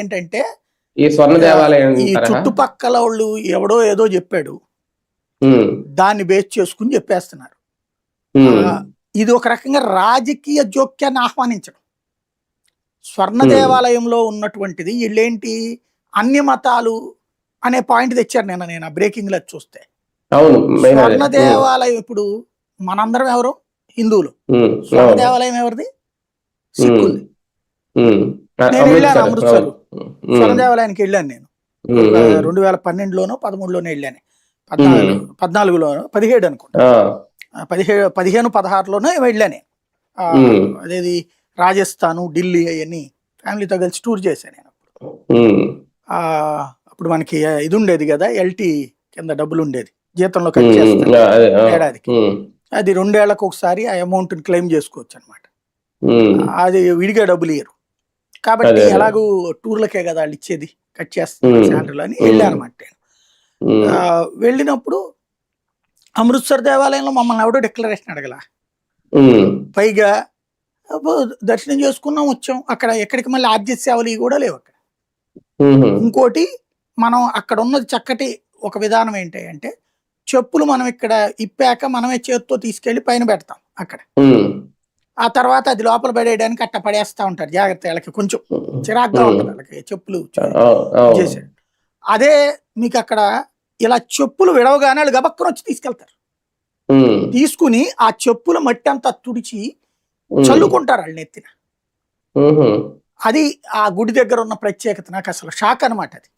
ఏంటంటే ఈ స్వర్ణ దేవాలయం ఈ చుట్టుపక్కల వాళ్ళు ఎవడో ఏదో చెప్పాడు, దాన్ని బేస్ చేసుకుని చెప్పేస్తున్నారు. ఇది ఒక రకంగా రాజకీయ జోక్యాన్ని ఆహ్వానించడం. స్వర్ణ దేవాలయంలో ఉన్నటువంటిది వీళ్ళేంటి అన్ని మతాలు అనే పాయింట్ తెచ్చారు. నేను ఆ బ్రేకింగ్ లో చూస్తే స్వర్ణ దేవాలయం ఇప్పుడు మనందరం ఎవరు హిందువులు, స్వర్ణ దేవాలయం ఎవరిది? సిక్కులది. నేను వెళ్ళాను అమృత్సర్ స్వర్ణ దేవాలయానికి వెళ్ళాను. నేను 2012లోనో 13లోనో వెళ్ళాను, 14లోనో 17 అనుకుంటా, 15, 16లోనో వెళ్ళాను. అదేది రాజస్థాను, ఢిల్లీ అవన్నీ ఫ్యామిలీతో కలిసి టూర్ చేశాను నేను. అప్పుడు మనకి ఇది ఉండేది కదా, ఎల్టీ కింద డబ్బులు ఉండేది, జీతంలో కట్ చేస్తాను ఏడాదికి. అది 2 ఏళ్లకు ఒకసారి ఆ అమౌంట్ క్లెయిమ్ చేసుకోవచ్చు అనమాట. అది విడిగా డబ్బులు ఇయ్యరు కాబట్టి ఎలాగూ టూర్లకే కదా వాళ్ళు ఇచ్చేది, కట్ చేస్తున్నారు శాలరీలు అని వెళ్ళాను అనమాట. నేను వెళ్ళినప్పుడు అమృత్సర్ దేవాలయంలో మమ్మల్ని ఎవడో డిక్లరేషన్ అడగల. పైగా దర్శనం చేసుకున్నాం, వచ్చాం. అక్కడ ఎక్కడికి మళ్ళీ ఆర్జిత సేవలు కూడా లేవు అక్కడ. ఇంకోటి, మనం అక్కడ ఉన్నది చక్కటి ఒక విధానం ఏంటి అంటే, చెప్పులు మనం ఇక్కడ ఇప్పాక మనమే చేతితో తీసుకెళ్లి పైన పెడతాం అక్కడ. ఆ తర్వాత అది లోపల పడేయడానికి అట్ట పడేస్తా ఉంటారు జాగ్రత్త. వాళ్ళకి కొంచెం చిరాగ్గా ఉంటుంది వాళ్ళకి చెప్పులు చేసాడు. అదే మీకు అక్కడ ఇలా చెప్పులు విడవగానే వాళ్ళు గబక్కన వచ్చి తీసుకెళ్తారు. తీసుకుని ఆ చెప్పుల మట్టి అంతా తుడిచి చల్లుకుంటారు వాళ్ళు నెత్తిన. అది ఆ గుడి దగ్గర ఉన్న ప్రత్యేకత. నాకు అసలు షాక్ అనమాట అది.